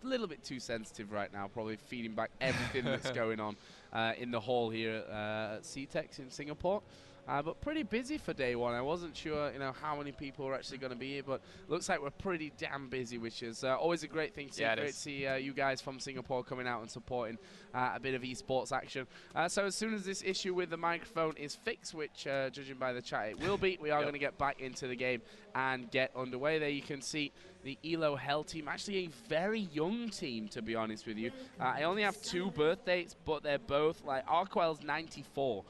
a little bit too sensitive right now, probably feeding back everything that's going on in the hall here at CTEX in Singapore. But pretty busy for day one. I wasn't sure, how many people are actually going to be here, but looks like we're pretty damn busy, which is always a great thing to see. Great to see you guys from Singapore coming out and supporting a bit of esports action. So as soon as this issue with the microphone is fixed, which judging by the chat it will be, we are going to get back into the game and get underway. There you can see the EloHell team, actually a very young team, to be honest with you. I only have 2 birth dates, but they're both, like, Arquel's 94.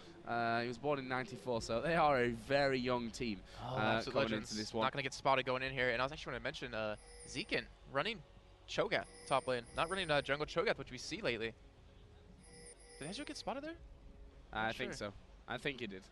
He was born in 94, so they are a very young team coming into this one. Not going to get spotted going in here. And I was actually going to mention Zilean running Cho'Gath top lane. Not running jungle Cho'Gath, which we see lately. Did Ezreal get spotted there? I think so. I think he did.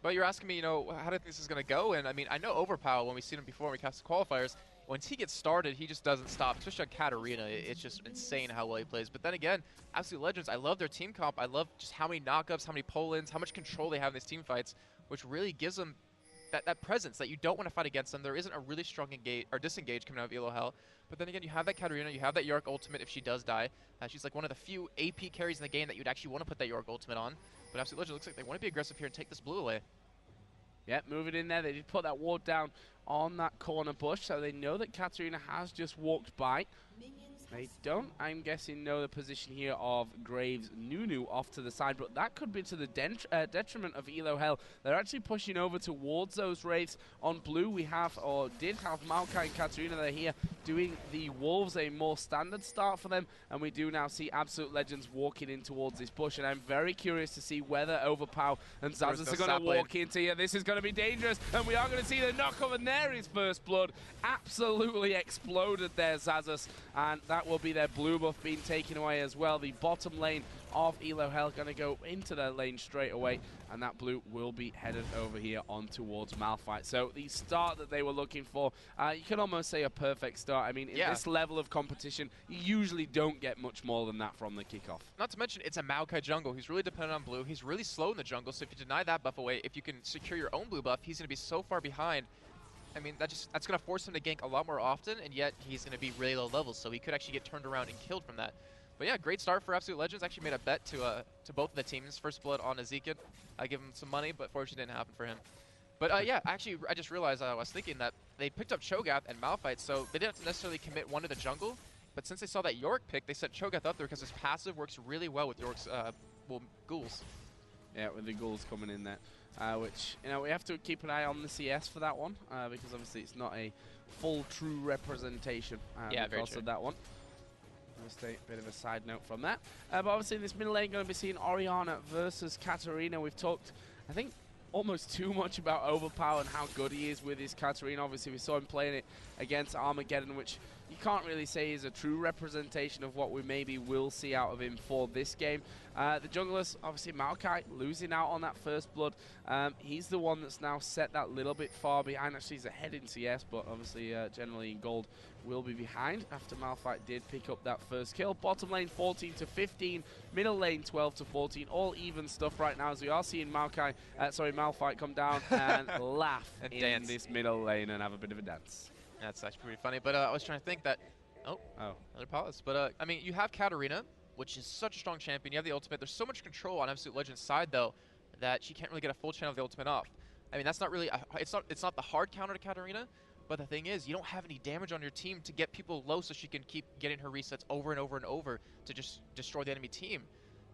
But you're asking me, how do you think this is going to go? And I mean, I know Overpower, when we've seen him before when we cast the qualifiers, once he gets started, he just doesn't stop, especially on Katarina. It's just insane how well he plays. But then again, Absolute Legends, I love their team comp. I love just how many knockups, how many pull-ins, how much control they have in these team fights, which really gives them that presence that you don't want to fight against them. There isn't a really strong engage or disengage coming out of EloHell. But then again, you have that Katarina, you have that Yorick ultimate if she does die. She's like one of the few AP carries in the game that you'd actually want to put that Yorick ultimate on. But Absolute Legends looks like they want to be aggressive here and take this blue away. Yep, moving in there. They did put that ward down on that corner bush, so they know that Katarina has just walked by. They don't, I'm guessing, know the position here of Graves Nunu off to the side, but that could be to the detriment of EloHell. They're actually pushing over towards those Wraiths. On blue, we have, or did have, Maokai and Katarina. They're here doing the Wolves, a more standard start for them, and we do now see Absolute Legends walking in towards this bush, and I'm very curious to see whether Overpower and Xaxus are going to walk into here. This is going to be dangerous, and we are going to see the knock-off, and there is first blood. Absolutely exploded there, Xaxus, and that will be their blue buff being taken away as well. The bottom lane of EloHell going to go into their lane straight away, and that blue will be headed over here on towards Malphite. So the start that they were looking for, you can almost say a perfect start. I mean, in this level of competition, you usually don't get much more than that from the kickoff. Not to mention, it's a Maokai jungle. He's really dependent on blue. He's really slow in the jungle, so if you deny that buff away, if you can secure your own blue buff, he's going to be so far behind. I mean, that's going to force him to gank a lot more often, and yet he's going to be really low levels, so he could actually get turned around and killed from that. But yeah, great start for Absolute Legends. Actually made a bet to both of the teams. First blood on Zilean. I give him some money, but fortunately didn't happen for him. But yeah, actually, I just realized I was thinking that they picked up Cho'Gath and Malphite, so they didn't have to necessarily commit one to the jungle. But since they saw that Yorick pick, they set Cho'Gath up there because his passive works really well with Yorick's ghouls. Yeah, with the ghouls coming in there. Which, we have to keep an eye on the CS for that one, because obviously it's not a full, true representation because of that one. Just a bit of a side note from that. But obviously in this middle lane, going to be seeing Orianna versus Katarina. We've talked, I think, almost too much about Overpower and how good he is with his Katarina. Obviously, we saw him playing it against Armageddon, which you can't really say is a true representation of what we maybe will see out of him for this game. The junglers, obviously Maokai, losing out on that first blood. He's the one that's now set that little bit far behind. Actually, he's ahead in CS, but obviously generally in gold will be behind after Malphite did pick up that first kill. Bottom lane 14 to 15, middle lane 12 to 14, all even stuff right now as we are seeing Malphite come down and laugh and in dance. This middle lane and have a bit of a dance. That's actually pretty funny, but I was trying to think that... Oh, another pause. But, I mean, you have Katarina, which is such a strong champion. You have the ultimate. There's so much control on Absolute Legends' side, though, that she can't really get a full channel of the ultimate off. I mean, that's not really... It's not the hard counter to Katarina, but the thing is, you don't have any damage on your team to get people low so she can keep getting her resets over and over and over to just destroy the enemy team.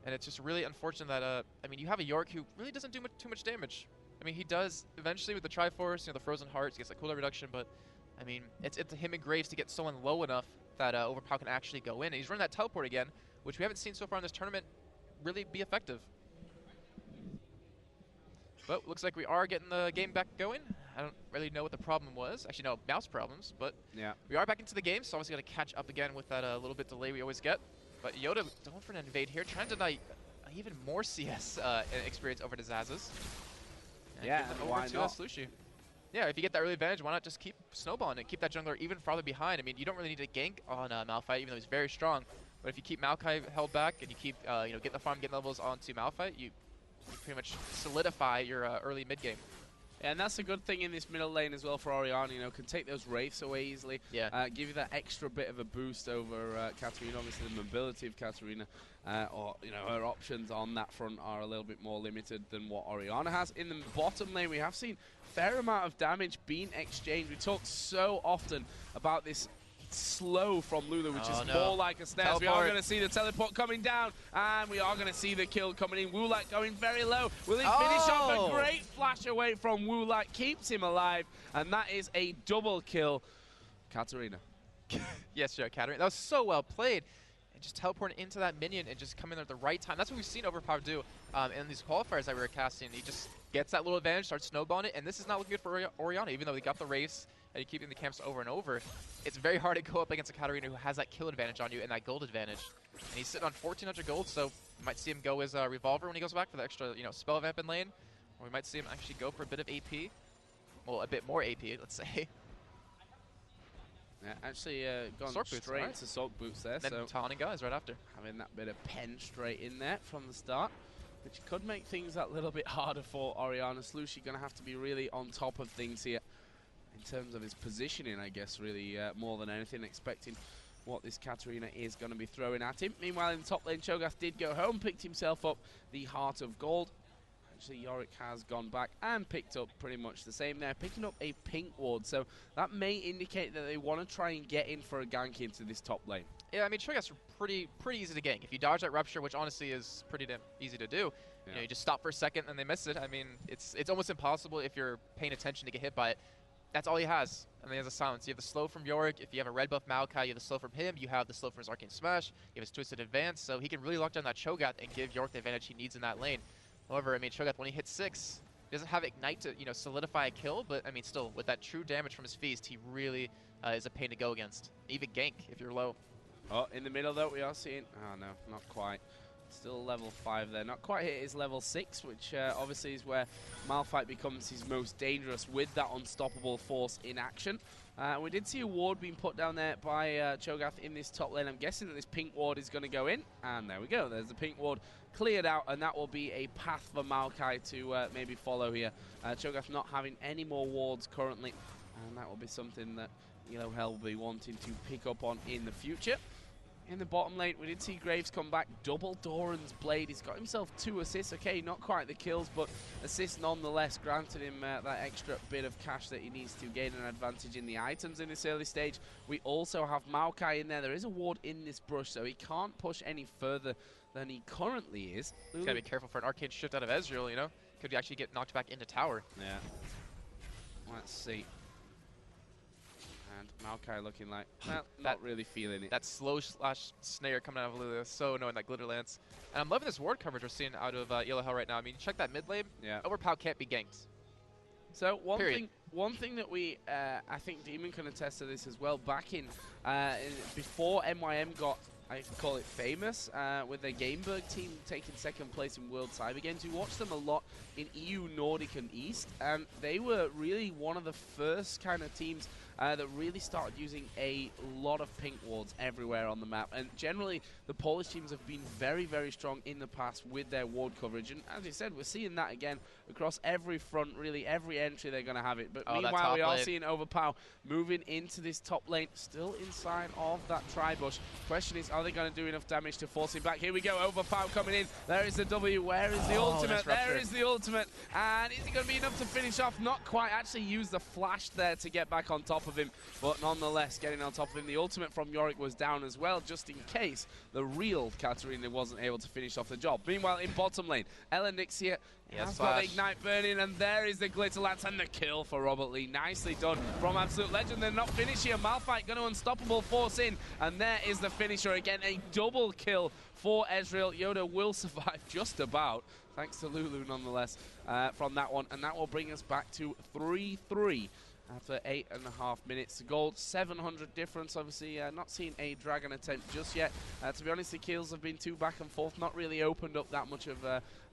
And it's just really unfortunate that, I mean, you have a Yorick who really doesn't do too much damage. I mean, he does eventually with the Triforce, the Frozen Hearts, he gets that cooldown reduction, but... I mean, it's to him and Graves to get someone low enough that Overpower can actually go in. And he's running that teleport again, which we haven't seen so far in this tournament really be effective. But looks like we are getting the game back going. I don't really know what the problem was. Actually, no, mouse problems, but yeah, we are back into the game, so obviously got to catch up again with that little bit delay we always get. But Yoda going for an invade here, trying to deny even more CS experience over to Xaxus. And yeah, why not? Lucio. Yeah, if you get that early advantage, why not just keep snowballing and keep that jungler even farther behind? I mean, you don't really need to gank on Malphite, even though he's very strong. But if you keep Maokai held back and you keep, getting the farm, getting levels onto Malphite, you pretty much solidify your early mid game. Yeah, and that's a good thing in this middle lane as well for Orianna, you know, can take those Wraiths away easily, give you that extra bit of a boost over Katarina. Obviously the mobility of Katarina, or, you know, her options on that front are a little bit more limited than what Orianna has. In the bottom lane, we have seen a fair amount of damage being exchanged. We talk so often about this slow from Lulu, which is more like a snare. We are going to see the teleport coming down, and we are going to see the kill coming in. Woolite going very low. Will he finish off? A great flash away from Woolite, keeps him alive, and that is a double kill. Katarina. Yes, sure, Katarina. That was so well played. And just teleporting into that minion and just coming in at the right time. That's what we've seen Overpower do in these qualifiers that we were casting. He just gets that little advantage, starts snowballing it, and this is not looking good for Orianna, even though he got the race and you keep in the camps over and over. It's very hard to go up against a Katarina who has that kill advantage on you and that gold advantage. And he's sitting on 1,400 gold, so you might see him go as a Revolver when he goes back for the extra, you know, spell vamp in lane. Or we might see him actually go for a bit of AP. Well, a bit more AP, let's say. Yeah, actually gone straight into Soak Boots there. Then Taninga is right after. Having that bit of pen straight in there from the start, which could make things a little bit harder for Orianna. Slushie going to have to be really on top of things here in terms of his positioning, I guess, really more than anything, expecting what this Katarina is going to be throwing at him. Meanwhile, in the top lane, Cho'Gath did go home, picked himself up the Heart of Gold. Actually, Yorick has gone back and picked up pretty much the same there, picking up a pink ward. So that may indicate that they want to try and get in for a gank into this top lane. Yeah, I mean, Cho'Gath's pretty easy to gank. If you dodge that Rupture, which honestly is pretty damn easy to do, you know, you just stop for a second and they miss it. I mean, it's almost impossible if you're paying attention to get hit by it. That's all he has. And he has a silence. You have the slow from Yorick. If you have a red buff Maokai, you have the slow from him. You have the slow from his Arcane Smash. You have his Twisted Advance. So he can really lock down that Cho'Gath and give Yorick the advantage he needs in that lane. However, I mean, Cho'Gath, when he hits 6, he doesn't have Ignite to, you know, solidify a kill. But, I mean, still, with that true damage from his Feast, he really is a pain to go against. Even gank if you're low. Oh, in the middle, though, we are seeing... Oh, no, not quite. Still level 5 there. Not quite hit his level 6, which obviously is where Malphite becomes his most dangerous with that unstoppable force in action. We did see a ward being put down there by Cho'Gath in this top lane. I'm guessing that this pink ward is going to go in. And there we go. There's the pink ward cleared out, and that will be a path for Maokai to maybe follow here. Cho'Gath not having any more wards currently, and that will be something that EloHell will be wanting to pick up on in the future. In the bottom lane, we did see Graves come back, double Doran's Blade. He's got himself 2 assists. Okay, not quite the kills, but assists nonetheless, granted him that extra bit of cash that he needs to gain an advantage in the items in this early stage. We also have Maokai in there. There is a ward in this brush, so he can't push any further than he currently is. He's got to be careful for an arcane shift out of Ezreal, you know? Could actually get knocked back into tower. Yeah. Let's see. And Maokai looking like, well, not really feeling it. That slow slash snare coming out of Lulu is so annoying, that glitter lance. And I'm loving this ward coverage we're seeing out of EloHell right now. I mean, check that mid lane. Yeah. Overpower can't be ganked. So one thing that we, I think Demon can attest to this as well. Back in before MYM got, I call it famous, with their Gameberg team taking 2nd place in World Cyber Games. We watched them a lot in EU, Nordic, and East, and they were really one of the first kind of teams that really started using a lot of pink wards everywhere on the map. And generally, the Polish teams have been very, very strong in the past with their ward coverage. And as you said, we're seeing that again across every front, really every entry they're going to have it. But meanwhile, we are seeing Overpower moving into this top lane, still inside of that tri-bush. Question is, are they going to do enough damage to force him back? Here we go, Overpower coming in. There is the W. Where is the ultimate? There is the ultimate. And is it going to be enough to finish off? Not quite. Actually used the flash there to get back on top of him. But nonetheless, getting on top of him. The ultimate from Yorick was down as well, just in case the real Katarina wasn't able to finish off the job. Meanwhile, in bottom lane, Ellen here has got the Ignite burning, and there is the Glitter Lance and the kill for Robert Lee. Nicely done from Absolute Legend. They're not finished here. Malphite going to unstoppable force in, and there is the finisher again. A double kill for Ezreal. Yoda will survive just about, thanks to Lulu nonetheless, from that one, and that will bring us back to 3-3. after 8.5 minutes. The gold, 700 difference. Obviously, not seeing a dragon attempt just yet. To be honest, the kills have been too back and forth, not really opened up that much of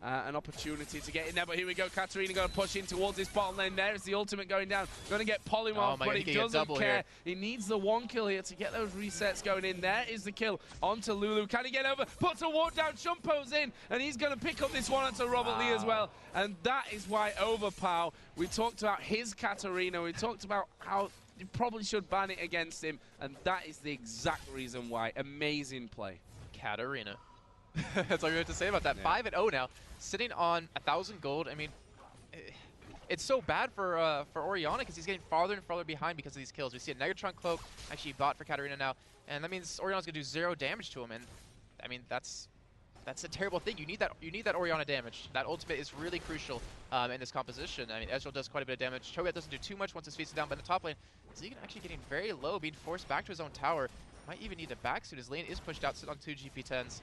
an opportunity to get in there. But here we go, Katarina going to push in towards this bottom lane. There is the ultimate going down. Going to get polymorph, but he doesn't care. He needs the one kill here to get those resets going in. There is the kill onto Lulu. Can he get over? Puts a ward down, Shumpo's in, and he's going to pick up this one onto Robert Lee as well. And that is why Overpow, we talked about his Katarina, we talked about how you probably should ban it against him, and that is the exact reason why. Amazing play. Katarina. That's all you have to say about that. Yeah. 5-0 now, sitting on 1,000 gold. I mean, it's so bad for Orianna because he's getting farther and farther behind because of these kills. We see a Negatron Cloak actually bought for Katarina now, and that means Orianna's going to do 0 damage to him, and I mean, that's a terrible thing. You need that Orianna damage. That ultimate is really crucial in this composition. I mean, Ezreal does quite a bit of damage. Cho'Gath doesn't do too much once his feet are down, but in the top lane, Zilean actually getting very low, being forced back to his own tower. Might even need a backsuit. His lane is pushed out, sit on 2 GP10s.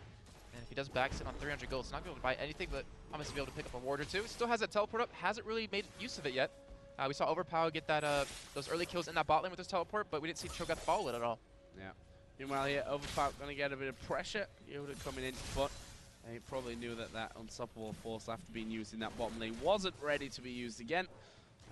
And if he does backsit on 300 gold, it's not going to be able to buy anything, but obviously be able to pick up a ward or two. Still has that teleport up, hasn't really made use of it yet. We saw Overpower get that those early kills in that bot lane with his teleport, but we didn't see Cho'Gath follow it at all. Yeah. Meanwhile here, Overpower going to get a bit of pressure. Yoda coming in, but he probably knew that that unstoppable force after being used in that bottom lane wasn't ready to be used again.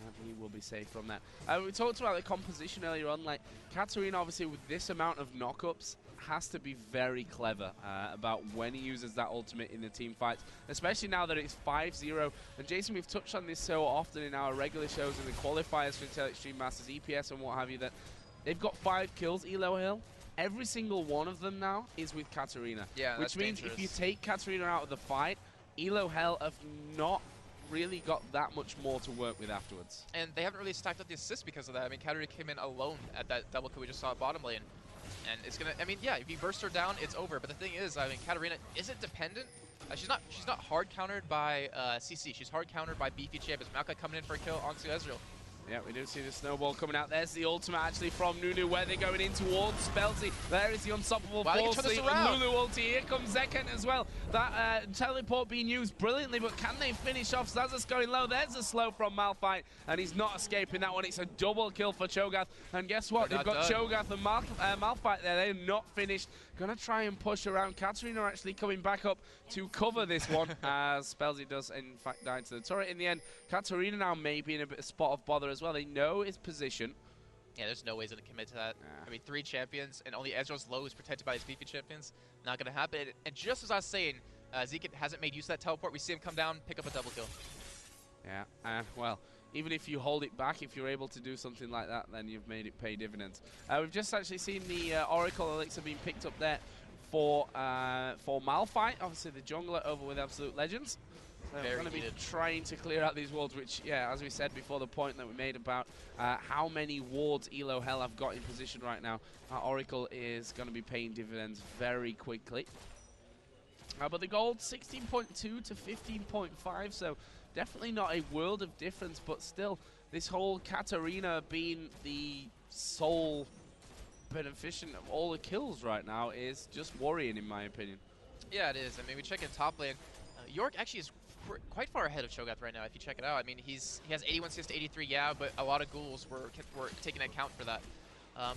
And he will be safe from that. We talked about the composition earlier on. Like, Katarina, obviously, with this amount of knockups, has to be very clever about when he uses that ultimate in the team fights, especially now that it's 5-0. And Jason, we've touched on this so often in our regular shows and the qualifiers for Intel Extreme Masters, EPS and what have you, that they've got 5 kills, EloHell. Every single one of them now is with Katarina. Yeah, which means dangerous. If you take Katarina out of the fight, EloHell have not really got that much more to work with afterwards. And they haven't really stacked up the assists because of that. I mean, Katarina came in alone at that double kill we just saw at bottom lane. And it's gonna, I mean, yeah, if you burst her down, it's over. But the thing is, I mean, Katarina isn't dependent. She's not hard countered by CC. She's hard countered by beefy champions. Maokai coming in for a kill onto Ezreal. Yeah, we do see the snowball coming out. There's the ultimate actually from Nunu, where they're going in towards Spellsy. There is the unstoppable force. Lulu ulti. Here comes Zekent as well. That teleport being used brilliantly, but can they finish off? Zazas going low. There's a slow from Malphite, and he's not escaping that one. It's a double kill for Cho'Gath. And guess what? They've got Cho'Gath and Malphite there. They're not finished. Gonna try and push around. Katarina actually coming back up to cover this one, as Spellsy does in fact die to the turret in the end. Katarina now may be in a bit of spot of bother as well. They know his position. Yeah, there's no way he's going to commit to that. I mean, 3 champions, and only Ezreal's low is protected by his beefy champions. Not going to happen. And just as I was saying, Zeke hasn't made use of that teleport. We see him come down, pick up a double kill. Yeah, well, even if you hold it back, if you're able to do something like that, then you've made it pay dividends. We've just actually seen the Oracle Elixir being picked up there for Malphite, obviously the jungler over with Absolute Legends. So we're going to be trying to clear out these wards, which, yeah, as we said before, the point that we made about how many wards EloHell have got in position right now, Oracle is going to be paying dividends very quickly. But the gold, 16.2 to 15.5, so definitely not a world of difference, but still, this whole Katarina being the sole beneficent of all the kills right now is just worrying, in my opinion. Yeah, it is. I mean, we check in top lane. Yorick actually is quite far ahead of Cho'Gath right now, if you check it out. I mean, he has 81 CS to 83, yeah, but a lot of ghouls were taking account for that.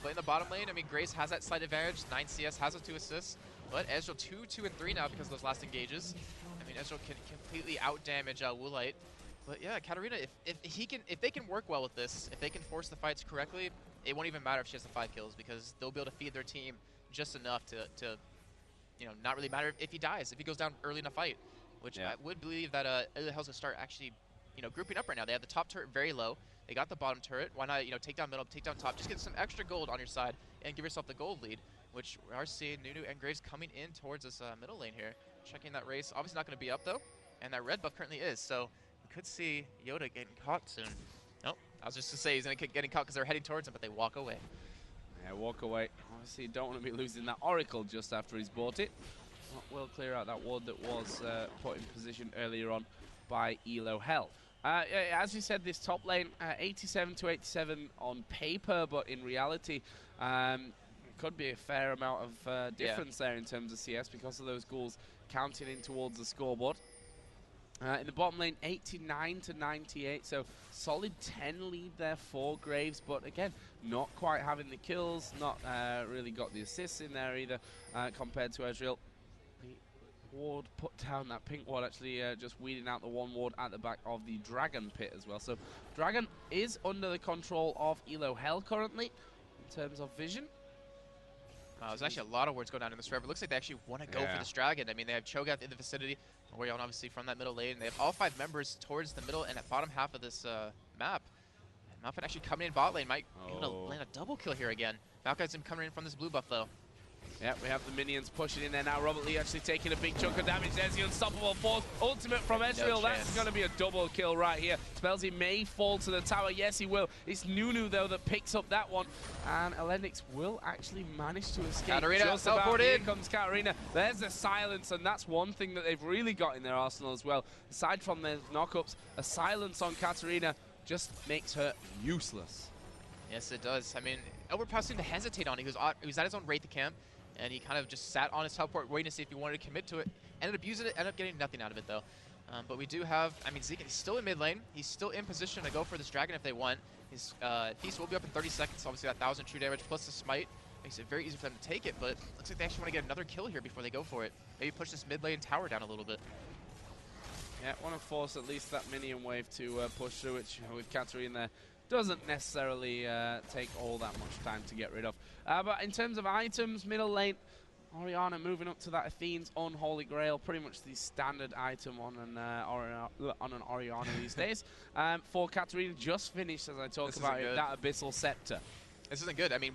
But in the bottom lane, I mean, Grace has that slight advantage, 9 CS, has those 2 assists, but Ezreal 2, 2, and 3 now because of those last engages. I mean, Ezreal can completely out-damage Woolite. But yeah, Katarina, if they can work well with this, if they can force the fights correctly, it won't even matter if she has the 5 kills because they'll be able to feed their team just enough to you know, not really matter if he dies, if he goes down early in a fight. Which I would believe that EloHell's going to start actually, you know, grouping up right now. They have the top turret very low. They got the bottom turret. Why not, you know, take down middle, take down top. Just get some extra gold on your side and give yourself the gold lead, which we are seeing Nunu and Graves coming in towards this middle lane here. Checking that race. Obviously not going to be up, though. And that red buff currently is. So we could see Yoda getting caught soon. Nope. I was just to say he's going to keep getting caught because they're heading towards him, but they walk away. Yeah, walk away. Obviously, you don't want to be losing that Oracle just after he's bought it. We'll clear out that ward that was put in position earlier on by EloHell. As we said, this top lane, 87 to 87 on paper, but in reality, it could be a fair amount of difference there in terms of CS because of those ghouls counting in towards the scoreboard. In the bottom lane, 89 to 98, so solid 10 lead there for Graves, but again, not quite having the kills, not really got the assists in there either compared to Ezreal. The ward put down, that pink ward actually just weeding out the one ward at the back of the Dragon pit as well. So Dragon is under the control of EloHell currently in terms of vision. There's actually a lot of wards going down in this forever. It looks like they actually want to go for this Dragon. I mean, they have Cho'Gath in the vicinity, Orianna obviously from that middle lane. They have all 5 members towards the middle and at bottom half of this map. And Malphite actually coming in bot lane, might be able to land a double kill here again. Maokai's been coming in from this blue buff though. Yeah, we have the minions pushing in there now. Robert Lee actually taking a big chunk of damage. There's the unstoppable force. Ultimate from Ezreal. That's going to be a double kill right here. Spells he may fall to the tower. Yes, he will. It's Nunu, though, that picks up that one. And aL.NA will actually manage to escape. Katarina, just about. Here comes Katarina. There's the silence, and that's one thing that they've really got in their arsenal as well. Aside from their knockups, a silence on Katarina just makes her useless. Yes, it does. I mean, Overpower seemed to hesitate on it. He was at his own Wraith camp. And he kind of just sat on his teleport waiting to see if he wanted to commit to it. Ended up using it, ended up getting nothing out of it though. But we do have, I mean, Zeke is still in mid lane. He's still in position to go for this Dragon if they want. His Feast will be up in 30 seconds, obviously that 1000 true damage plus the Smite. Makes it very easy for them to take it, but it looks like they actually want to get another kill here before they go for it. Maybe push this mid lane tower down a little bit. Yeah, want to force at least that minion wave to push through, which with Katarina there doesn't necessarily take all that much time to get rid of. But in terms of items, middle lane, Orianna moving up to that Athene's Unholy Grail, pretty much the standard item on an Orianna these days. For Katarina, just finished, as I talked about it, that Abyssal Scepter. This isn't good. I mean,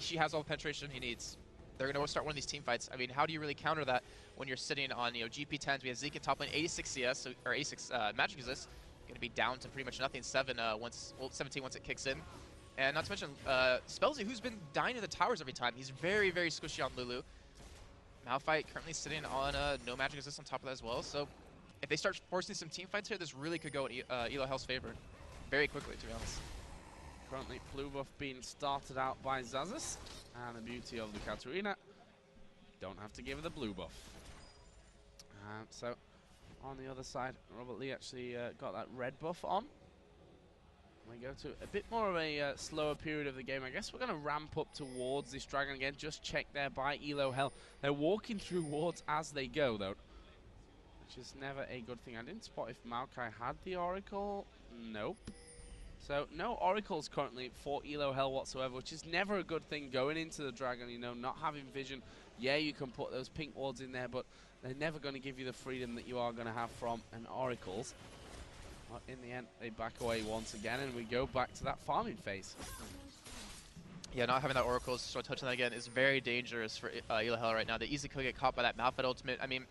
she has all the penetration he needs. They're going to start one of these team fights. I mean, how do you really counter that when you're sitting on, GP10s? We have Zeke in top lane, 86 CS, or 86 magic resist. Going to be down to pretty much nothing. 17 once it kicks in. And not to mention Spellsy, who's been dying in the towers every time. He's very, very squishy on Lulu. Malphite currently sitting on no magic resist on top of that as well. So if they start forcing some team fights here, this really could go in EloHell's favor very quickly, to be honest. Currently, blue buff being started out by Xaxus. And the beauty of the Katarina, don't have to give her the blue buff. So on the other side, Robert Lee actually got that red buff on. We go to a bit more of a slower period of the game. I guess we're going to ramp up towards this Dragon again. Just check there by EloHell. They're walking through wards as they go, though, which is never a good thing. I didn't spot if Maokai had the Oracle. Nope. So no Oracles currently for EloHell whatsoever, which is never a good thing going into the Dragon, not having vision. Yeah, you can put those pink wards in there, but they're never going to give you the freedom that you are going to have from an Oracles. But in the end, they back away once again, and we go back to that farming phase. Yeah, not having that Oracles, so touching that again, is very dangerous for EloHell right now. They easily could get caught by that Malphite ultimate. I mean,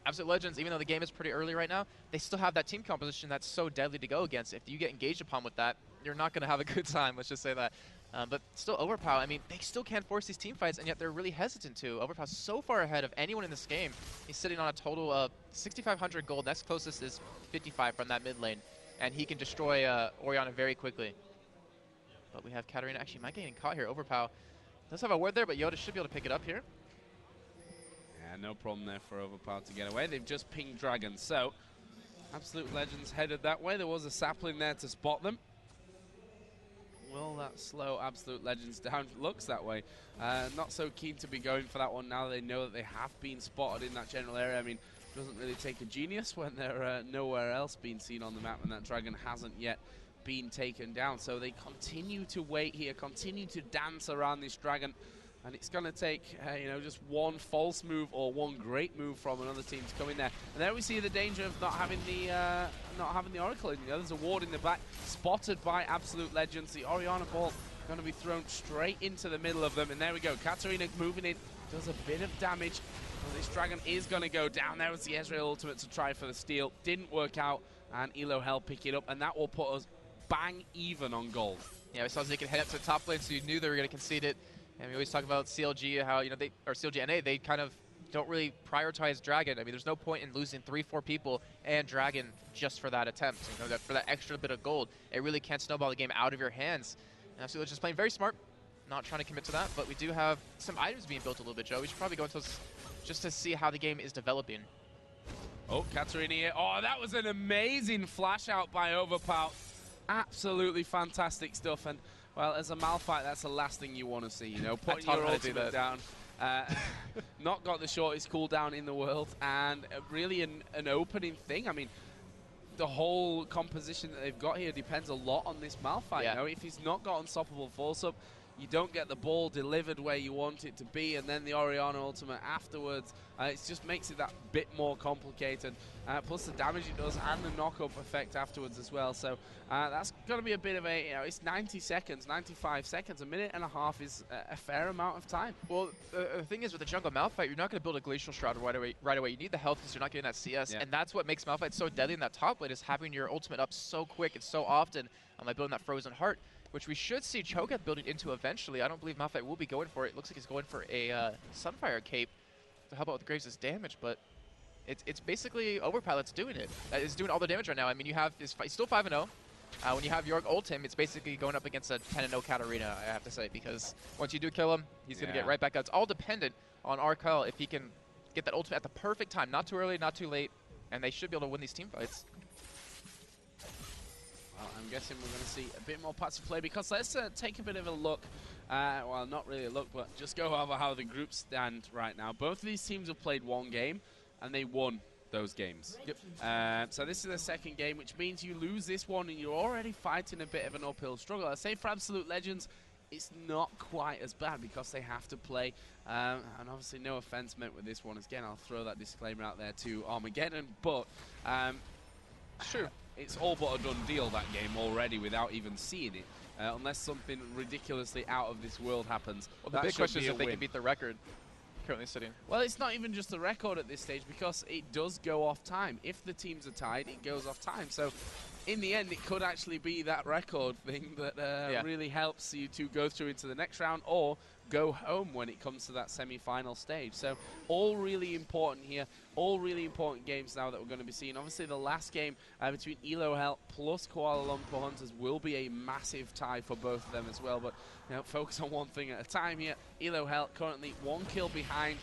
Absolute Legends, even though the game is pretty early right now, they still have that team composition that's so deadly to go against. If you get engaged upon with that, you're not going to have a good time, let's just say that. But still, Overpower, I mean, they still can't force these team fights, and yet they're really hesitant to. Overpower's so far ahead of anyone in this game. He's sitting on a total of 6,500 gold. Next closest is 55 from that mid lane, and he can destroy Orianna very quickly. But we have Katarina actually might getting caught here. Overpower does have a ward there, but Yoda should be able to pick it up here. Yeah, no problem there for Overpower to get away. They've just pinged Dragon, so Absolute Legends headed that way. There was a sapling there to spot them. Will that slow Absolute Legends down? Looks that way. Not so keen to be going for that one now that they know that they have been spotted in that general area. I mean, it doesn't really take a genius when they're nowhere else being seen on the map and that Dragon hasn't yet been taken down. So they continue to wait here, continue to dance around this Dragon. And it's going to take, just one false move or one great move from another team to come in there. And there we see the danger of not having the Oracle in. There's a ward in the back, spotted by Absolute Legends. The Orianna ball going to be thrown straight into the middle of them. And there we go. Katarina moving in, does a bit of damage. Well, this Dragon is going to go down. There was the Ezreal ultimate to try for the steal. Didn't work out, and EloHell pick it up. And that will put us bang even on gold. Yeah, we saw Zeke head up to the top lane, so you knew they were going to concede it. And we always talk about CLG, how, CLG.NA, they kind of don't really prioritize Dragon. I mean, there's no point in losing 3-4 people and Dragon just for that attempt, for that extra bit of gold. It really can't snowball the game out of your hands. And Absolute just playing very smart, not trying to commit to that, but we do have some items being built a little bit, Joe. We should probably go into this just to see how the game is developing. Oh, Katarina here. Oh, that was an amazing flash out by Overpower. Absolutely fantastic stuff. And, well, as a Malphite, that's the last thing you want to see, you know, putting your ultimate down. Not got the shortest cooldown in the world, and really an opening thing. I mean, the whole composition that they've got here depends a lot on this Malphite. You know, if he's not got unstoppable force-up, you don't get the ball delivered where you want it to be, and then the Orianna ultimate afterwards. It just makes it that bit more complicated. Plus the damage it does and the knock-up effect afterwards as well. So that's going to be a bit of a, you know, it's 90 seconds, 95 seconds. A minute and a half is a fair amount of time. Well, the thing is with the jungle Malphite, you're not going to build a Glacial Shroud right away. You need the health because you're not getting that CS. And that's what makes Malphite so deadly in that top lane, is having your ultimate up so quick and so often by building that Frozen Heart, which we should see Cho'Gath building into eventually. I don't believe Malphite will be going for it. It looks like he's going for a Sunfire Cape to help out with Graves' damage, but it's basically Overpower that's doing it. That is doing all the damage right now. I mean, you have he's still 5-0. When you have Yorick ult him, it's basically going up against a 10-0 Katarina, I have to say, because once you do kill him, he's going to get right back out. It's all dependent on aRKL if he can get that ultimate at the perfect time, not too early, not too late, and they should be able to win these team fights. I'm guessing we're going to see a bit more passive play, because let's take a bit of a look. Well, not really a look, but just go over how the groups stand right now. Both of these teams have played one game, and they won those games. So this is the second game, which means you lose this one, and you're already fighting a bit of an uphill struggle. I'd say for Absolute Legends, it's not quite as bad because they have to play. And obviously, no offense meant with this one. Again, I'll throw that disclaimer out there to Armageddon, but sure. It's all but a done deal, that game, already, without even seeing it. Unless something ridiculously out of this world happens. Well, the big question is if they can beat the record currently sitting. Well, it's not even just the record at this stage, because it does go off time. If the teams are tied, it goes off time. So, in the end, it could actually be that record thing that really helps you to go through into the next round, or go home when it comes to that semi-final stage. So all really important here, all really important games now that we're going to be seeing. Obviously the last game between EloHell plus Kuala Lumpur Hunters will be a massive tie for both of them as well, but you know, focus on one thing at a time here. EloHell currently 1 kill behind,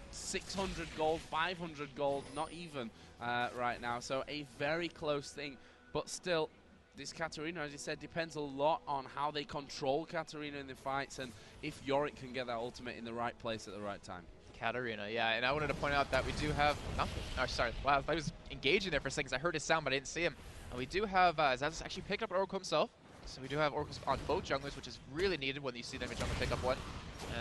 600 gold, 500 gold, not even right now, so a very close thing, but still this Katarina, as you said, depends a lot on how they control Katarina in the fights, and if Yorick can get that ultimate in the right place at the right time. Katarina, yeah, and I wanted to point out that we do have nothing. Oh, sorry, wow, I was engaging there for a second because I heard his sound, but I didn't see him. And we do have, Zaz actually picked up Oracle himself, so we do have Oracles on both junglers, which is really needed when you see them in jungle pick up one.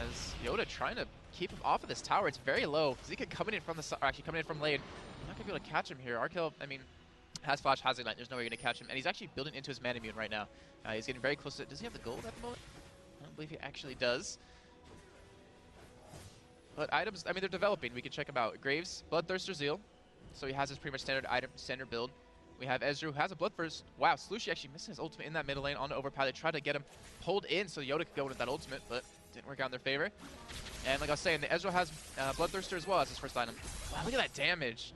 As Yoda trying to keep him off of this tower, it's very low. Zika coming in from the side, actually coming in from lane. I'm not gonna be able to catch him here. aRKL, I mean, has flash, has ignite, there's no way you're going to catch him, and he's actually building into his mana immune right now. He's getting very close to, does he have the gold at the moment? I don't believe he actually does. But items, I mean, they're developing, we can check them out. Graves, Bloodthirster Zeal, so he has his pretty much standard item, standard build. We have Ezreal, who has a Bloodthirst. Wow, Slushie actually missing his ultimate in that middle lane on Overpower. They tried to get him pulled in so Yoda could go with that ultimate, but didn't work out in their favor. And like I was saying, the Ezreal has Bloodthirster as well as his first item. Wow, look at that damage.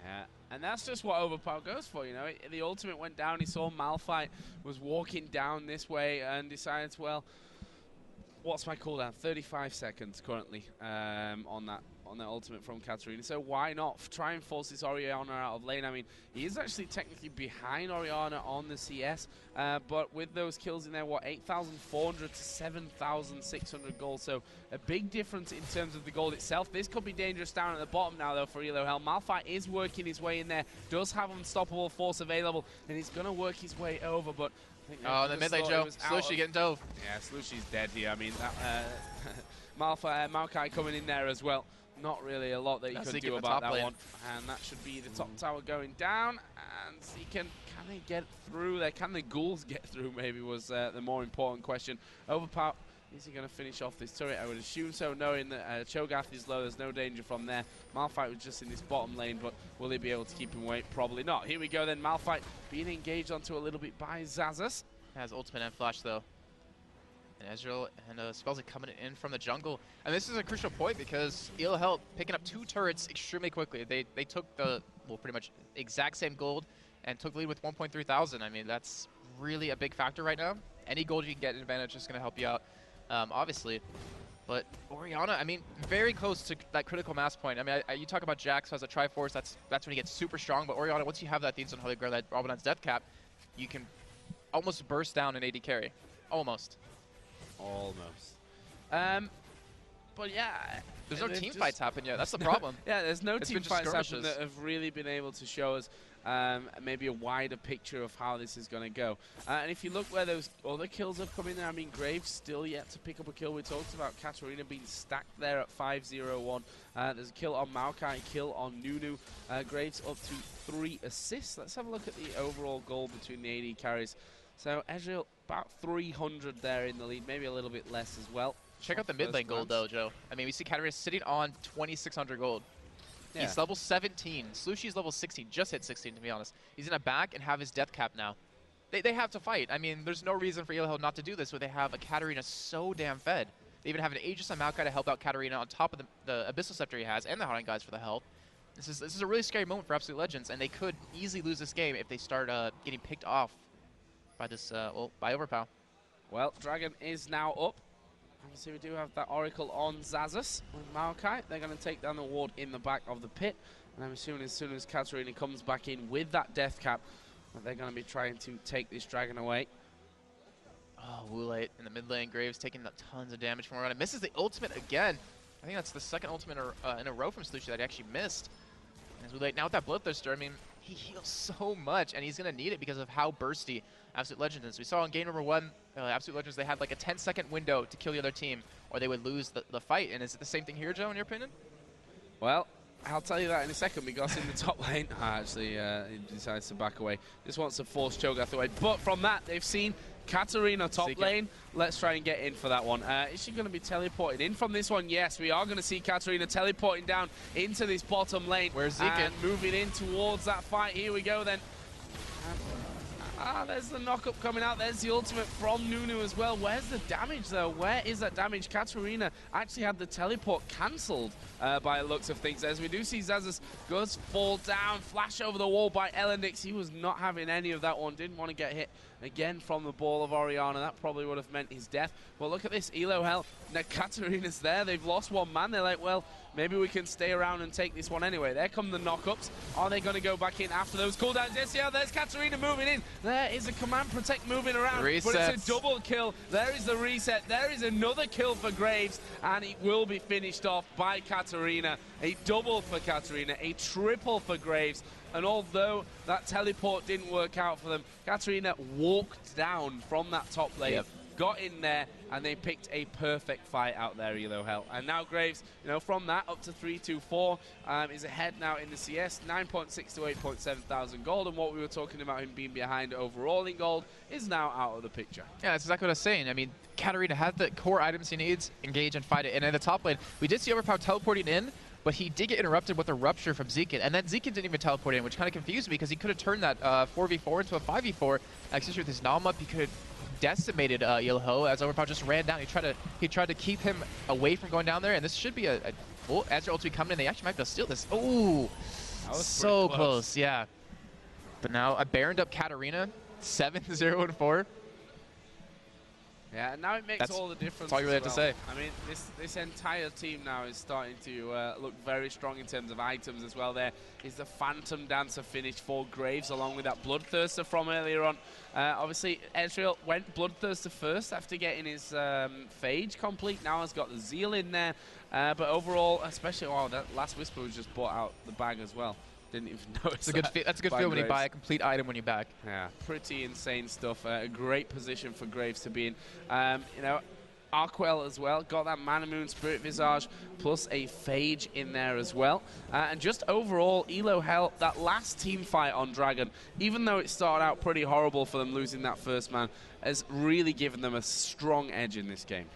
Yeah, and that's just what Overpower goes for, you know. The ultimate went down, he saw Malphite was walking down this way and decided, well, what's my cooldown? 35 seconds currently on that ultimate from Katarina. So why not try and force this Orianna out of lane? I mean, he is actually technically behind Orianna on the CS, but with those kills in there, what, 8,400 to 7,600 gold. So a big difference in terms of the gold itself. This could be dangerous down at the bottom now, though, for EloHell. Malphite is working his way in there, does have unstoppable force available, and he's going to work his way over, but oh, the mid lane, Joe. Slushie getting dove. Yeah, Slushie's dead here. I mean, Maokai coming in there as well. Not really a lot that you could do about that one. And that should be the top tower going down. And can they get through there? Can the ghouls get through, maybe, was the more important question. Overpower, is he going to finish off this turret? I would assume so, knowing that Cho'Gath is low. There's no danger from there. Malphite was just in this bottom lane, but will he be able to keep him away? Probably not. Here we go then. Malphite being engaged onto a little bit by Xaxus. Has ultimate and flash, though. And Ezreal and Spells are coming in from the jungle. And this is a crucial point because EloHell picking up 2 turrets extremely quickly. They took the, well, pretty much exact same gold and took the lead with 1.3 thousand. I mean, that's really a big factor right now. Any gold you can get in advantage is going to help you out, obviously. But Orianna, I mean, very close to that critical mass point. I mean, you talk about Jax as a Triforce, that's when he gets super strong. But Orianna, once you have that Thieves on Holy Grail, that Rabadon's Death Cap, you can almost burst down an AD carry. Almost. But yeah, there's no team fights happen yet. That's the problem. Yeah, there's no team fights happen that have really been able to show us maybe a wider picture of how this is going to go. And if you look where those other kills have come in there, I mean, Graves still yet to pick up a kill. We talked about Katarina being stacked there at 5-0-1. There's a kill on Maokai, kill on Nunu. Graves up to 3 assists. Let's have a look at the overall goal between the AD carries. So Ezreal about 300 there in the lead, maybe a little bit less as well. Check out the mid lane gold though, Joe. I mean, we see Katarina sitting on 2,600 gold. Yeah. He's level 17. Slushy's level 16, just hit 16 to be honest. He's gonna back and have his death cap now. They have to fight. I mean, there's no reason for EloHell not to do this, where they have a Katarina so damn fed. They even have an Aegis on Maokai to help out Katarina on top of the Abyssal Scepter he has, and the Hunting Guys for the health. This is a really scary moment for Absolute Legends, and they could easily lose this game if they start getting picked off by this, by Overpower. Well, Dragon is now up. Obviously, we do have that Oracle on Xaxus with Maokai. They're going to take down the ward in the back of the pit. And I'm assuming as soon as Katarina comes back in with that death cap, they're going to be trying to take this Dragon away. Oh, Woolite in the mid lane. Graves taking tons of damage from Orianna. Misses the ultimate again. I think that's the second ultimate in a row from Slushy that he actually missed. And as Woolite, now with that Bloodthirster, I mean, he heals so much, and he's going to need it because of how bursty Absolute Legends is. We saw in game number 1, Absolute Legends, they had like a 10-second window to kill the other team, or they would lose the fight. And is it the same thing here, Joe, in your opinion? Well, I'll tell you that in a second, because in the top lane, actually, he decides to back away. Just wants to force Cho'Gath away. But from that, they've seen Katarina top lane. Let's try and get in for that one. Is she going to be teleported in from this one? Yes, we are going to see Katarina teleporting down into this bottom lane. Where's Zeke? And moving in towards that fight. Here we go then. There's the knock-up coming out. There's the ultimate from Nunu as well. Where's the damage, though? Where is that damage? Katarina actually had the teleport cancelled by the looks of things. As we do see Xaxus goes fall down, flash over the wall by aL.NA. He was not having any of that one. Didn't want to get hit again from the ball of Orianna. That probably would have meant his death. Well, look at this. EloHell. Now Katarina's there. They've lost one man. They're like, well, maybe we can stay around and take this one anyway. There come the knock-ups. Are they going to go back in after those cooldowns? Yes, yeah, there's Katarina moving in. There is a command protect moving around. Resets. But it's a double kill. There is the reset. There is another kill for Graves, and it will be finished off by Katarina. A double for Katarina, a triple for Graves. And although that teleport didn't work out for them, Katarina walked down from that top lane. Got in there, and they picked a perfect fight out there, EloHell. And now Graves, you know, from that up to 3-2-4, is ahead now in the CS, 9.6 to 8.7 thousand gold. And what we were talking about him being behind overall in gold is now out of the picture. Yeah, that's exactly what I was saying. I mean, Katarina has the core items he needs, engage and fight it. And in the top lane, we did see Overpower teleporting in, but he did get interrupted with a rupture from Zilean. And then Zilean didn't even teleport in, which kind of confused me because he could have turned that 4v4 into a 5v4. Especially with his Nom up, he could have decimated EloHell as Overpower just ran down. He tried to keep him away from going down there, and this should be Ezreal ultimate coming in. They actually might be able to steal this. Ooh, so close, yeah. But now a Baroned up Katarina, 7-0-4. Yeah, and now it makes all the difference. That's all you really have to say. I mean, this entire team now is starting to look very strong in terms of items as well. There is the Phantom Dancer finish for Graves, along with that Bloodthirster from earlier on. Obviously, Ezreal went Bloodthirster first after getting his Phage complete. Now has got the Zeal in there. But overall, especially, wow, that last Whisper was just bought out the bag as well. Didn't even notice. That's a good feel when you buy a complete item when you back. Yeah, pretty insane stuff. A great position for Graves to be in. You know, Arkwell as well, got that Mana Moon Spirit Visage plus a Phage in there as well. And just overall, EloHell, that last team fight on Dragon, even though it started out pretty horrible for them losing that first man, has really given them a strong edge in this game.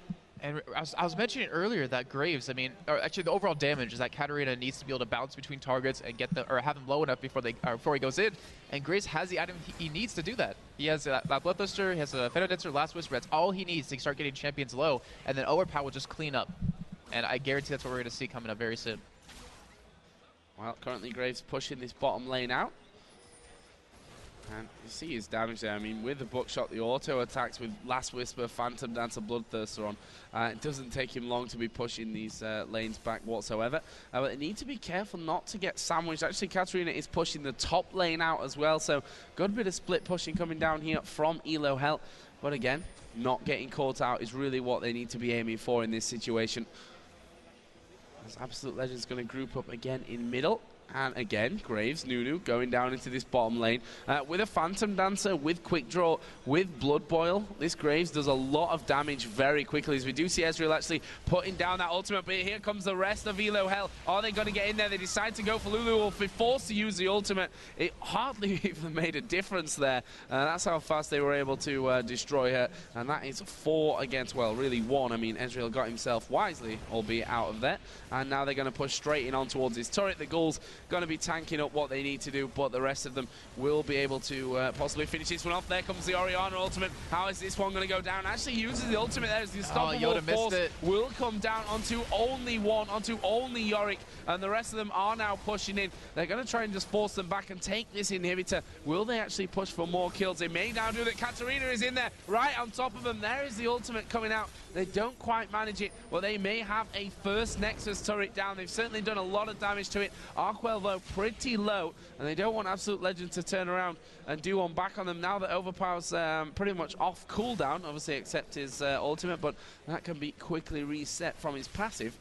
And I was mentioning earlier that Graves, I mean, or actually the overall damage is that Katarina needs to be able to bounce between targets and get or have them low enough before he goes in. And Graves has the item he needs to do that. He has that Bloodthirster, he has a Phantom Dancer, Last Whisper. That's all he needs to start getting champions low, and then Overpower will just clean up. And I guarantee that's what we're going to see coming up very soon. Well, currently Graves pushing this bottom lane out. And you see his damage there. I mean, with the buckshot, the auto attacks with Last Whisper, Phantom Dancer, Bloodthirster on, it doesn't take him long to be pushing these lanes back whatsoever. But they need to be careful not to get sandwiched. Actually, Katarina is pushing the top lane out as well, so good bit of split pushing coming down here from EloHell. But again, not getting caught out is really what they need to be aiming for in this situation. As Absolute Legend's going to group up again in middle. And again, Graves, Nunu, going down into this bottom lane. With a Phantom Dancer, with Quick Draw, with Blood Boil, this Graves does a lot of damage very quickly. As we do see Ezreal actually putting down that ultimate, but here comes the rest of EloHell. Are they going to get in there? They decide to go for Lulu, or be forced to use the ultimate. It hardly even made a difference there. That's how fast they were able to destroy her. And that is 4 against, well, really 1. I mean, Ezreal got himself wisely, albeit out of there. And now they're going to push straight in on towards his turret. The Ghouls going to be tanking up what they need to do, but the rest of them will be able to possibly finish this one off. There comes the Orianna ultimate. How is this one going to go down? Actually uses the ultimate there as the unstoppable force will come down onto only one, onto only Yorick, and the rest of them are now pushing in. They're going to try and just force them back and take this inhibitor. Will they actually push for more kills? They may now do that. Katarina is in there right on top of them. There is the ultimate coming out. They don't quite manage it, but they may have a first Nexus turret down. They've certainly done a lot of damage to it. Arkwell, though, pretty low, and they don't want Absolute Legend to turn around and do one back on them now that Overpower's pretty much off cooldown, obviously except his ultimate, but that can be quickly reset from his passive.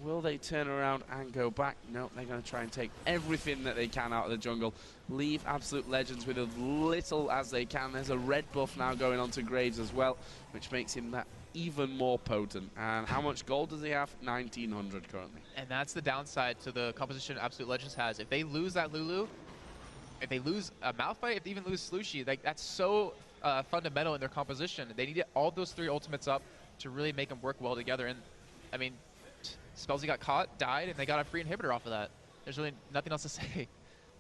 Will they turn around and go back? No, they're going to try and take everything that they can out of the jungle. Leave Absolute Legends with as little as they can. There's a red buff now going on to Graves as well, which makes him that even more potent. And how much gold does he have? 1900 currently. And that's the downside to the composition Absolute Legends has. If they lose that Lulu, if they lose a Malphite, if they even lose Slushie, like, that's so fundamental in their composition. They need all those 3 ultimates up to really make them work well together. And I mean, Spellsy got caught, died, and they got a free inhibitor off of that. There's really nothing else to say.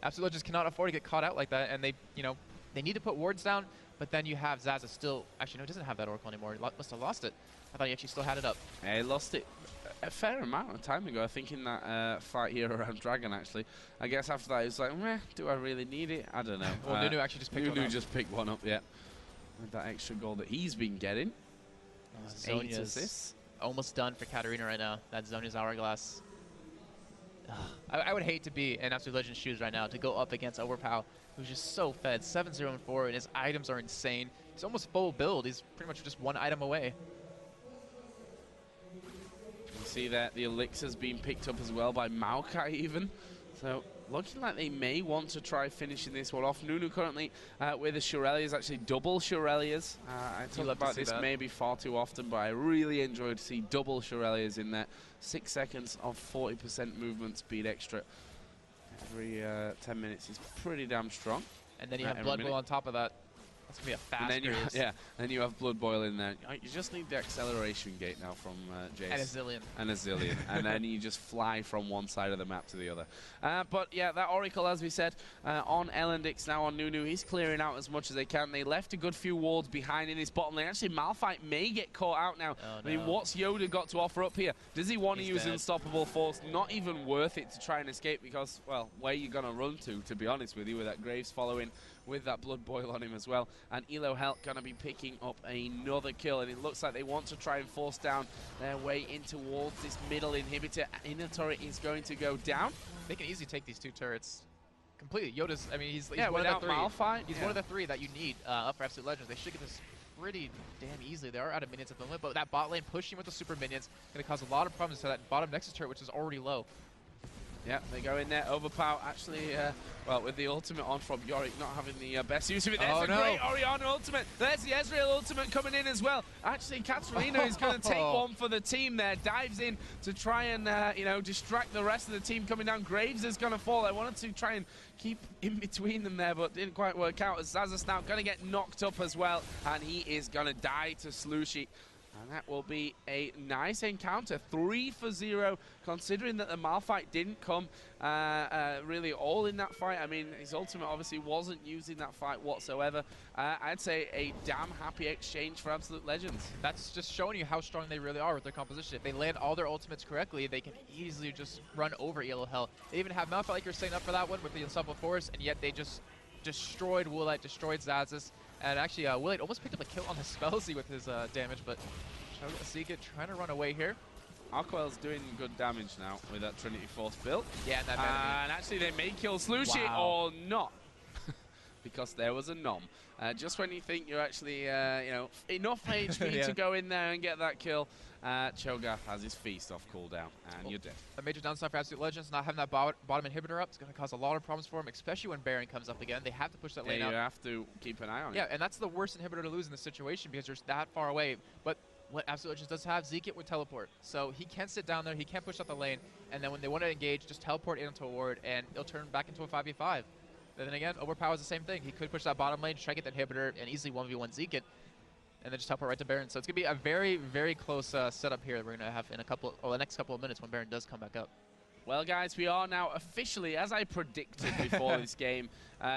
Absolute Legends cannot afford to get caught out like that, and they, you know, they need to put wards down. But then you have Zaza still. Actually, no, he doesn't have that Oracle anymore. He must have lost it. I thought he actually still had it up. Yeah, he lost it a fair amount of time ago, I think, in that fight here around Dragon, actually. I guess after that, he was like, meh, do I really need it? I don't know. Well, Nunu actually just picked one up. Nunu just picked one up, yeah. With that extra goal that he's been getting. 8 assists. Almost done for Katarina right now. That's Zhonya's Hourglass. I would hate to be in Absolute Legends' shoes right now to go up against Overpower, who's just so fed. 7-0 and 4, and his items are insane. He's almost full build. He's pretty much just 1 item away. You can see that the elixir's being picked up as well by Maokai even. So looking like they may want to try finishing this one off. Nunu currently with the Shurelias, actually double Shurelias. I talk about this maybe far too often, but I really enjoyed to see double Shurelias in there. 6 seconds of 40% movement speed extra every 10 minutes is pretty damn strong. And then you have Blood Boil on top of that. That's going to be a fast period. Yeah, then you have Blood Boil in there. You just need the acceleration gate now from Jace. And a Zilean. And a Zilean. And then you just fly from one side of the map to the other. But yeah, that Oracle, as we said, on Elendix, now on Nunu, he's clearing out as much as they can. They left a good few wards behind in this bottom lane. Actually, Malphite may get caught out now. Oh, I mean, what's Yoda got to offer up here? Does he want to use Unstoppable Force? Not even worth it to try and escape because, well, where are you going to run to be honest with you, with that Graves following with that Blood Boil on him as well. And EloHell going to be picking up another kill, and it looks like they want to try and force down their way in towards this middle inhibitor. Inner turret is going to go down. They can easily take these 2 turrets completely. Yoda's, I mean, he's one of the 3. Malphite, he's one of the 3 that you need up for Absolute Legends. They should get this pretty damn easily. They are out of minions at the limit, but that bot lane pushing with the super minions going to cause a lot of problems to that bottom Nexus turret, which is already low. Yeah, they go in there. Overpower actually, well, with the ultimate on from Yorick, not having the best use of it. There's a great Orianna ultimate. There's the Ezreal ultimate coming in as well. Actually, Katarina is going to take one for the team there. Dives in to try and, you know, distract the rest of the team coming down. Graves is going to fall. I wanted to try and keep in between them there, but didn't quite work out. As Zaza's now going to get knocked up as well, and he is going to die to Slushie. And that will be a nice encounter. 3 for 0, considering that the Malphite didn't come really all in that fight. I mean, his ultimate obviously wasn't used in that fight whatsoever. I'd say a damn happy exchange for Absolute Legends. That's just showing you how strong they really are with their composition. If they land all their ultimates correctly, they can easily just run over EloHell. They even have Malphite, like you're saying, up for that one with the Unstoppable Force, and yet they just destroyed Woolite, destroyed Xaxis, and actually Woolite almost picked up a kill on the Spellsy with his damage, but Zealot trying to run away here. Arcoil's doing good damage now with that Trinity Force build. Yeah, and that and actually they may kill Slushie or not. Because there was a nom. Just when you think you're actually, you know, enough HP to go in there and get that kill, Cho'Gath has his feast off cooldown, and you're dead. A major downside for Absolute Legends, not having that bottom inhibitor up, it's going to cause a lot of problems for him, especially when Baron comes up again. They have to push that lane out. You have to keep an eye on it. Yeah, and that's the worst inhibitor to lose in this situation because you're that far away. But what Absolute Legends does have, Zealot would teleport. So he can't sit down there, he can't push out the lane, and then when they want to engage, just teleport into a ward, and it'll turn back into a 5v5. And then again, Overpower is the same thing. He could push that bottom lane, try to get that inhibitor, and easily 1v1 Zealot, and then just teleport right to Baron. So it's going to be a very, very close setup here that we're going to have in the next couple of minutes when Baron does come back up. Well, guys, we are now officially, as I predicted before this game,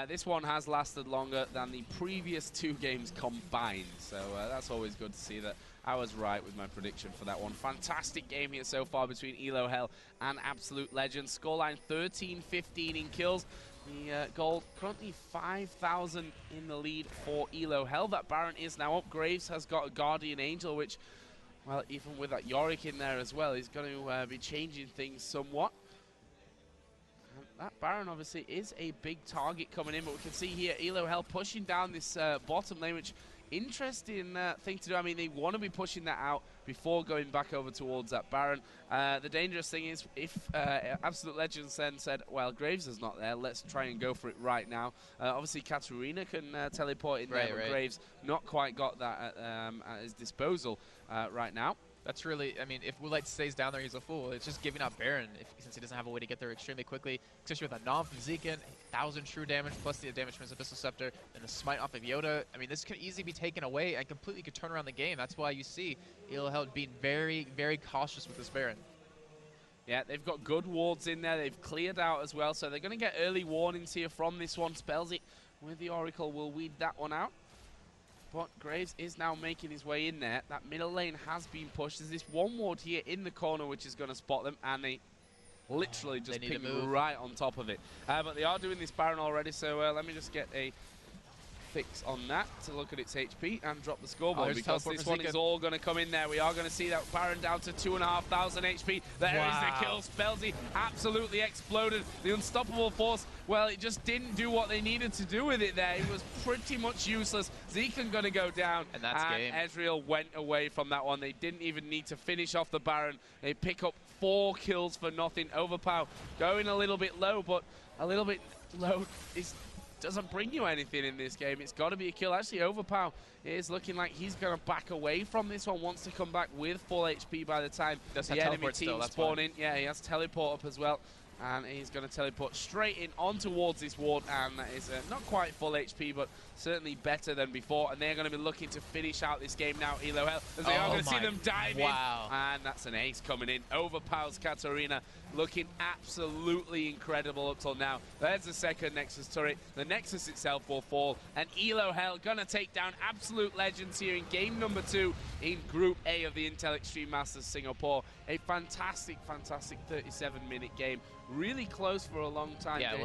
this one has lasted longer than the previous 2 games combined. So that's always good to see that I was right with my prediction for that one. Fantastic game here so far between EloHell and Absolute Legends. Scoreline 13-15 in kills. The gold currently 5,000 in the lead for EloHell. That Baron is now up. Graves has got a Guardian Angel, which, well, even with that Yorick in there as well, is going to be changing things somewhat. And that Baron obviously is a big target coming in, but we can see here EloHell pushing down this bottom lane, which interesting thing to do. I mean, they want to be pushing that out before going back over towards that Baron. The dangerous thing is if Absolute Legends then said, well, Graves is not there, let's try and go for it right now. Obviously, Katarina can teleport in there, but Graves not quite got that at his disposal right now. That's really, I mean, if Woolite stays down there, he's a fool. It's just giving out Baron since he doesn't have a way to get there extremely quickly, especially with a Nom from Zealot, 1,000 true damage, plus the damage from his Abyssal Scepter, and the smite off of Yoda. I mean, this could easily be taken away and completely could turn around the game. That's why you see EloHell being very, very cautious with this Baron. Yeah, they've got good wards in there. They've cleared out as well, so they're going to get early warnings here from this one. Spellsy with the Oracle will weed that one out. But Graves is now making his way in there. That middle lane has been pushed. There's this one ward here in the corner which is going to spot them, and they literally just ping right on top of it. But they are doing this Baron already, so let me just get a fix on that to look at its HP and drop the scoreboard, because this one is all going to come in there. We are going to see that Baron down to 2,500 HP. There is the kill. Spellsy absolutely exploded. The unstoppable force, well, it just didn't do what they needed to do with it there. It was pretty much useless. Zealot going to go down, and that's game. Ezreal went away from that one. They didn't even need to finish off the Baron. They pick up 4 kills for nothing. Overpower going a little bit low, but a little bit low doesn't bring you anything in this game. It's got to be a kill. Actually, Overpower is looking like he's going to back away from this one. Wants to come back with full HP by the time the enemy team spawn in. Yeah, he has teleport up as well. And he's going to teleport straight in on towards this ward, and that is not quite full HP, but certainly better than before. And they're going to be looking to finish out this game now, EloHell, as they are going to see them dive in. And that's an ace coming in. Overpowers Katarina, looking absolutely incredible up till now. There's the second Nexus turret. The Nexus itself will fall, and EloHell going to take down Absolute Legends here in game number 2 in Group A of the Intel Extreme Masters Singapore. A fantastic, fantastic 37-minute game. Really close for a long time. Yeah,